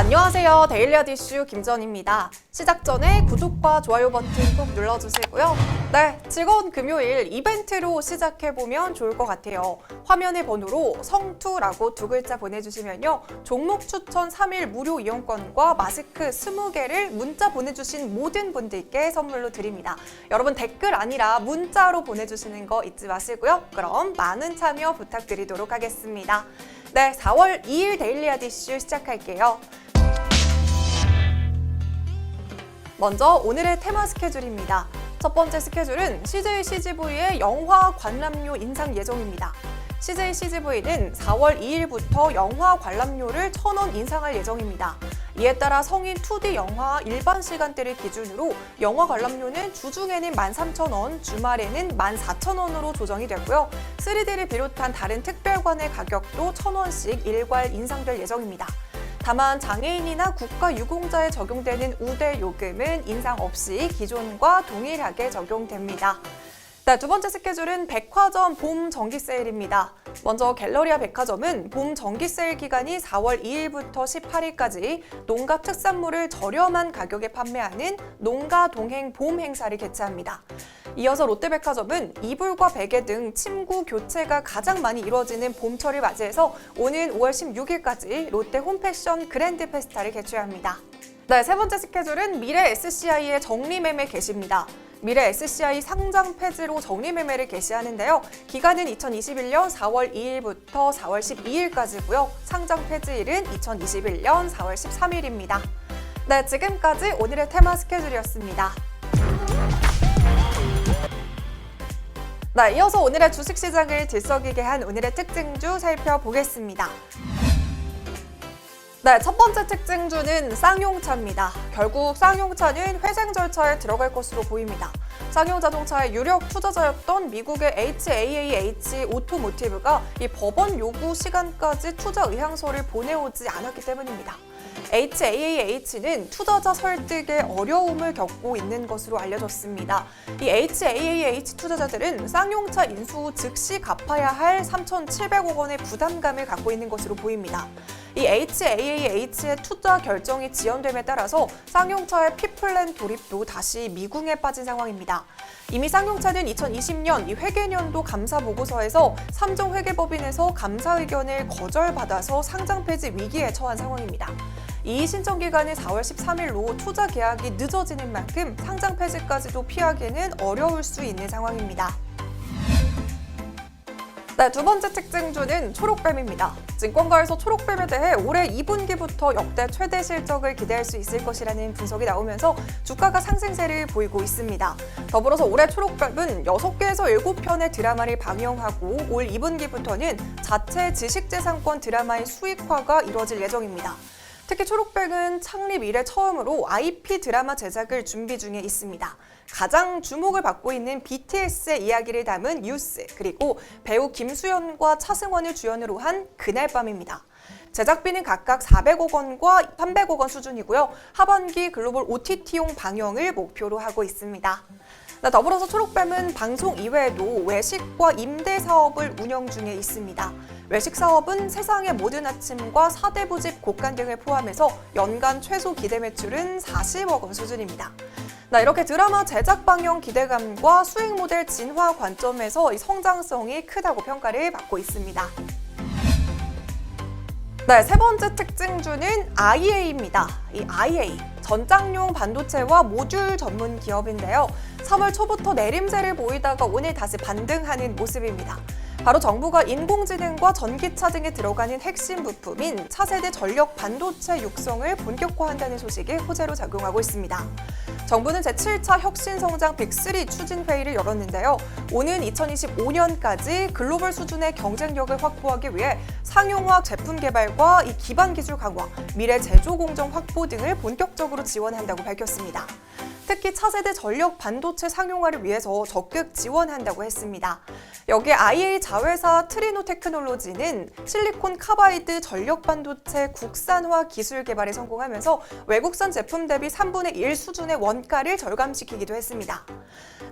안녕하세요. 데일리아드 이슈 김전입니다. 시작 전에 구독과 좋아요 버튼 꼭 눌러주시고요. 네, 즐거운 금요일 이벤트로 시작해보면 좋을 것 같아요. 화면의 번호로 성투라고 두 글자 보내주시면요. 종목 추천 3일 무료 이용권과 마스크 20개를 문자 보내주신 모든 분들께 선물로 드립니다. 여러분 댓글 아니라 문자로 보내주시는 거 잊지 마시고요. 그럼 많은 참여 부탁드리도록 하겠습니다. 네, 4월 2일 데일리아드 이슈 시작할게요. 먼저 오늘의 테마 스케줄입니다. 첫 번째 스케줄은 CJ CGV의 영화 관람료 인상 예정입니다. CJ CGV는 4월 2일부터 영화 관람료를 1,000원 인상할 예정입니다. 이에 따라 성인 2D 영화 일반 시간대를 기준으로 영화 관람료는 주중에는 13,000원, 주말에는 14,000원으로 조정이 되고요. 3D를 비롯한 다른 특별관의 가격도 1,000원씩 일괄 인상될 예정입니다. 다만 장애인이나 국가유공자에 적용되는 우대 요금은 인상 없이 기존과 동일하게 적용됩니다. 네, 두 번째 스케줄은 백화점 봄 정기 세일입니다. 먼저 갤러리아 백화점은 봄 정기 세일 기간이 4월 2일부터 18일까지 농가 특산물을 저렴한 가격에 판매하는 농가 동행 봄 행사를 개최합니다. 이어서 롯데백화점은 이불과 베개 등 침구 교체가 가장 많이 이루어지는 봄철을 맞이해서 오는 5월 16일까지 롯데 홈패션 그랜드 페스타를 개최합니다. 네, 세 번째 스케줄은 미래 SCI의 정리매매 개시입니다. 미래 SCI 상장 폐지로 정리매매를 개시하는데요. 기간은 2021년 4월 2일부터 4월 12일까지고요. 상장 폐지일은 2021년 4월 13일입니다. 네, 지금까지 오늘의 테마 스케줄이었습니다. 네, 이어서 오늘의 주식시장을 들썩이게 한 오늘의 특징주 살펴보겠습니다. 네, 첫 번째 특징주는 쌍용차입니다. 결국 쌍용차는 회생 절차에 들어갈 것으로 보입니다. 쌍용자동차의 유력 투자자였던 미국의 HAAH 오토모티브가 이 법원 요구 시간까지 투자 의향서를 보내오지 않았기 때문입니다. HAAH는 투자자 설득에 어려움을 겪고 있는 것으로 알려졌습니다. 이 HAAH 투자자들은 쌍용차 인수 후 즉시 갚아야 할 3,700억 원의 부담감을 갖고 있는 것으로 보입니다. 이 HAAH의 투자 결정이 지연됨에 따라서 쌍용차의 P플랜 돌입도 다시 미궁에 빠진 상황입니다. 이미 쌍용차는 2020년 이 회계년도 감사 보고서에서 삼성회계법인에서 감사 의견을 거절받아서 상장 폐지 위기에 처한 상황입니다. 이 신청 기간은 4월 13일로 투자 계약이 늦어지는 만큼 상장 폐지까지도 피하기는 어려울 수 있는 상황입니다. 네, 두 번째 특징주는 초록뱀입니다. 증권가에서 초록뱀에 대해 올해 2분기부터 역대 최대 실적을 기대할 수 있을 것이라는 분석이 나오면서 주가가 상승세를 보이고 있습니다. 더불어서 올해 초록뱀은 6개에서 7편의 드라마를 방영하고 올 2분기부터는 자체 지식재산권 드라마의 수익화가 이루어질 예정입니다. 특히 초록백은 창립 이래 처음으로 IP 드라마 제작을 준비 중에 있습니다. 가장 주목을 받고 있는 BTS의 이야기를 담은 뉴스, 그리고 배우 김수현과 차승원을 주연으로 한 그날 밤입니다. 제작비는 각각 400억 원과 300억 원 수준이고요. 하반기 글로벌 OTT용 방영을 목표로 하고 있습니다. 더불어서 초록뱀은 방송 이외에도 외식과 임대 사업을 운영 중에 있습니다. 외식 사업은 세상의 모든 아침과 사대부집 곡간 등을 포함해서 연간 최소 기대 매출은 40억 원 수준입니다. 이렇게 드라마 제작 방영 기대감과 수익 모델 진화 관점에서 이 성장성이 크다고 평가를 받고 있습니다. 네, 세 번째 특징주는 IA입니다. 이 IA, 전장용 반도체와 모듈 전문 기업인데요. 3월 초부터 내림세를 보이다가 오늘 다시 반등하는 모습입니다. 바로 정부가 인공지능과 전기차 등에 들어가는 핵심 부품인 차세대 전력 반도체 육성을 본격화한다는 소식이 호재로 작용하고 있습니다. 정부는 제7차 혁신성장 빅3 추진회의를 열었는데요. 오는 2025년까지 글로벌 수준의 경쟁력을 확보하기 위해 상용화 제품 개발과 이 기반 기술 강화, 미래 제조 공정 확보 등을 본격적으로 지원한다고 밝혔습니다. 특히 차세대 전력 반도체 상용화를 위해서 적극 지원한다고 했습니다. 여기에 IA 자회사 트리노 테크놀로지는 실리콘 카바이드 전력 반도체 국산화 기술 개발에 성공하면서 외국산 제품 대비 3분의 1 수준의 원가를 절감시키기도 했습니다.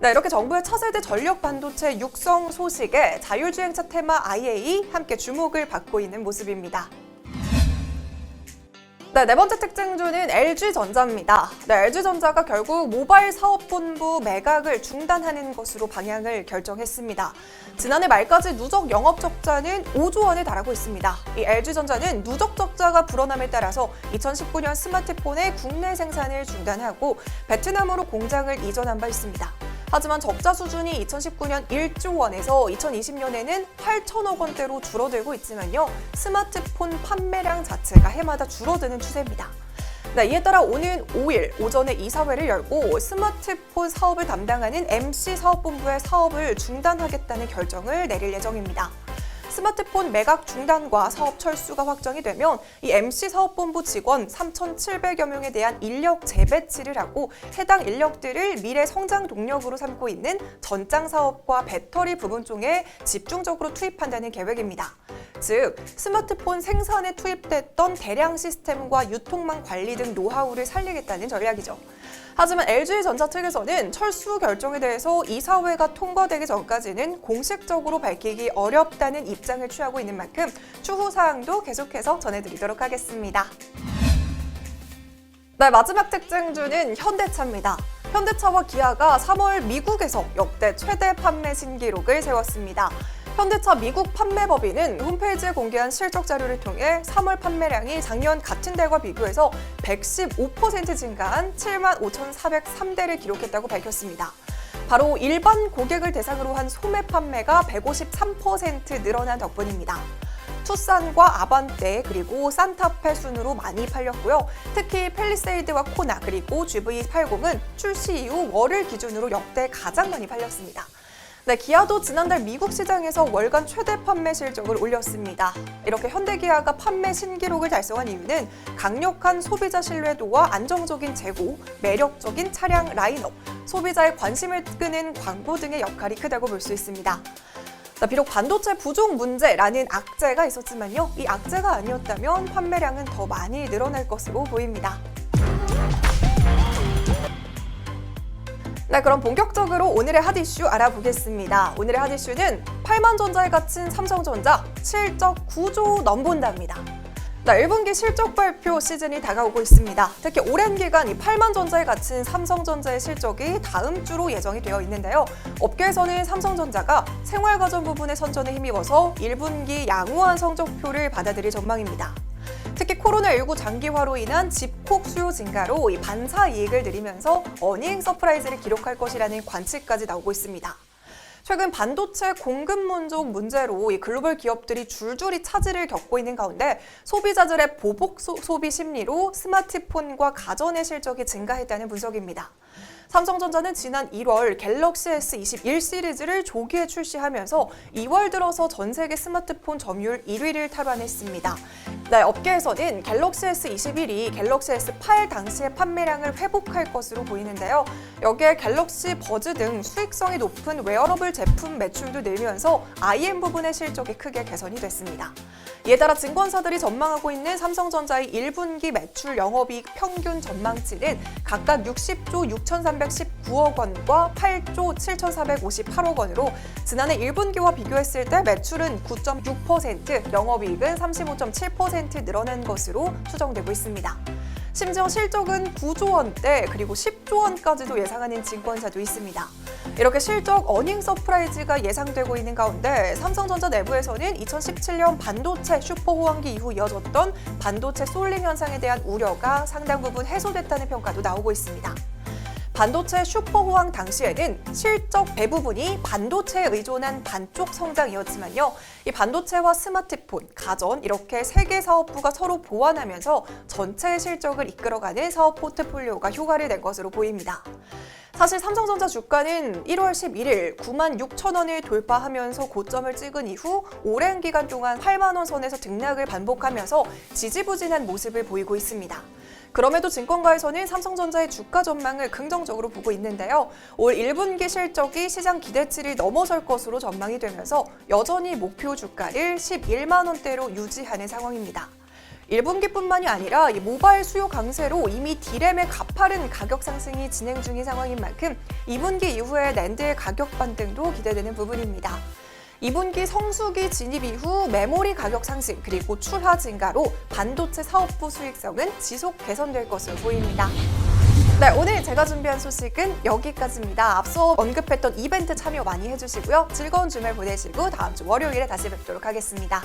이렇게 정부의 차세대 전력 반도체 육성 소식에 자율주행차 테마 IA 함께 주목을 받고 있는 모습입니다. 네 번째 특징주는 LG전자입니다. LG전자가 결국 모바일 사업본부 매각을 중단하는 것으로 방향을 결정했습니다. 지난해 말까지 누적 영업 적자는 5조 원에 달하고 있습니다. 이 LG전자는 누적 적자가 불어남에 따라서 2019년 스마트폰의 국내 생산을 중단하고 베트남으로 공장을 이전한 바 있습니다. 하지만 적자 수준이 2019년 1조 원에서 2020년에는 8천억 원대로 줄어들고 있지만요. 스마트폰 판매량 자체가 해마다 줄어드는 추세입니다. 이에 따라 오는 5일 오전에 이사회를 열고 스마트폰 사업을 담당하는 MC 사업본부의 사업을 중단하겠다는 결정을 내릴 예정입니다. 스마트폰 매각 중단과 사업 철수가 확정이 되면 이 MC 사업본부 직원 3,700여 명에 대한 인력 재배치를 하고 해당 인력들을 미래 성장 동력으로 삼고 있는 전장 사업과 배터리 부분 쪽에 집중적으로 투입한다는 계획입니다. 즉, 스마트폰 생산에 투입됐던 대량 시스템과 유통망 관리 등 노하우를 살리겠다는 전략이죠. 하지만 LG전자 측에서는 철수 결정에 대해서 이사회가 통과되기 전까지는 공식적으로 밝히기 어렵다는 입장을 취하고 있는 만큼 추후 사항도 계속해서 전해드리도록 하겠습니다. 마지막 특징주는 현대차입니다. 현대차와 기아가 3월 미국에서 역대 최대 판매 신기록을 세웠습니다. 현대차 미국 판매법인은 홈페이지에 공개한 실적 자료를 통해 3월 판매량이 작년 같은 달과 비교해서 115% 증가한 75,403대를 기록했다고 밝혔습니다. 바로 일반 고객을 대상으로 한 소매 판매가 153% 늘어난 덕분입니다. 투싼과 아반떼 그리고 산타페 순으로 많이 팔렸고요. 특히 팰리세이드와 코나 그리고 GV80은 출시 이후 월을 기준으로 역대 가장 많이 팔렸습니다. 기아도 지난달 미국 시장에서 월간 최대 판매 실적을 올렸습니다. 이렇게 현대기아가 판매 신기록을 달성한 이유는 강력한 소비자 신뢰도와 안정적인 재고, 매력적인 차량 라인업, 소비자의 관심을 끄는 광고 등의 역할이 크다고 볼 수 있습니다. 비록 반도체 부족 문제라는 악재가 있었지만요. 이 악재가 아니었다면 판매량은 더 많이 늘어날 것으로 보입니다. 그럼 본격적으로 오늘의 핫 이슈 알아보겠습니다. 오늘의 핫 이슈는 8만 전자에 갇힌 삼성전자 실적 9조 넘본다입니다. 1분기 실적 발표 시즌이 다가오고 있습니다. 특히 오랜 기간 이 8만 전자에 갇힌 삼성전자의 실적이 다음 주로 예정이 되어 있는데요. 업계에서는 삼성전자가 생활가전 부분의 선전에 힘입어서 1분기 양호한 성적표를 받아들일 전망입니다. 특히 코로나19 장기화로 인한 집콕 수요 증가로 이 반사 이익을 늘리면서 어닝 서프라이즈를 기록할 것이라는 관측까지 나오고 있습니다. 최근 반도체 공급 문족 문제로 이 글로벌 기업들이 줄줄이 차질을 겪고 있는 가운데 소비자들의 보복 소비 심리로 스마트폰과 가전의 실적이 증가했다는 분석입니다. 삼성전자는 지난 1월 갤럭시 S21 시리즈를 조기에 출시하면서 2월 들어서 전 세계 스마트폰 점유율 1위를 탈환했습니다. 업계에서는 갤럭시 S21이 갤럭시 S8 당시의 판매량을 회복할 것으로 보이는데요. 여기에 갤럭시 버즈 등 수익성이 높은 웨어러블 제품 매출도 늘면서 IM 부분의 실적이 크게 개선이 됐습니다. 이에 따라 증권사들이 전망하고 있는 삼성전자의 1분기 매출 영업이익 평균 전망치는 각각 60조 6,319억 원과 8조 7,458억 원으로 지난해 1분기와 비교했을 때 매출은 9.6%, 영업이익은 35.7% 늘어난 것으로 추정되고 있습니다. 심지어 실적은 9조 원대 그리고 10조 원까지도 예상하는 증권사도 있습니다. 이렇게 실적 어닝 서프라이즈가 예상되고 있는 가운데 삼성전자 내부에서는 2017년 반도체 슈퍼호황기 이후 이어졌던 반도체 솔링 현상에 대한 우려가 상당 부분 해소됐다는 평가도 나오고 있습니다. 반도체 슈퍼호황 당시에는 실적 대부분이 반도체에 의존한 반쪽 성장이었지만요. 이 반도체와 스마트폰, 가전 이렇게 세 개 사업부가 서로 보완하면서 전체의 실적을 이끌어가는 사업 포트폴리오가 효과를 낸 것으로 보입니다. 사실 삼성전자 주가는 1월 11일 9만 6천 원을 돌파하면서 고점을 찍은 이후 오랜 기간 동안 8만 원 선에서 등락을 반복하면서 지지부진한 모습을 보이고 있습니다. 그럼에도 증권가에서는 삼성전자의 주가 전망을 긍정적으로 보고 있는데요. 올 1분기 실적이 시장 기대치를 넘어설 것으로 전망이 되면서 여전히 목표 주가를 11만 원대로 유지하는 상황입니다. 1분기뿐만이 아니라 모바일 수요 강세로 이미 D램의 가파른 가격 상승이 진행 중인 상황인 만큼 2분기 이후에 낸드의 가격 반등도 기대되는 부분입니다. 2분기 성수기 진입 이후 메모리 가격 상승 그리고 출하 증가로 반도체 사업부 수익성은 지속 개선될 것으로 보입니다. 네, 오늘 제가 준비한 소식은 여기까지입니다. 앞서 언급했던 이벤트 참여 많이 해주시고요. 즐거운 주말 보내시고 다음 주 월요일에 다시 뵙도록 하겠습니다.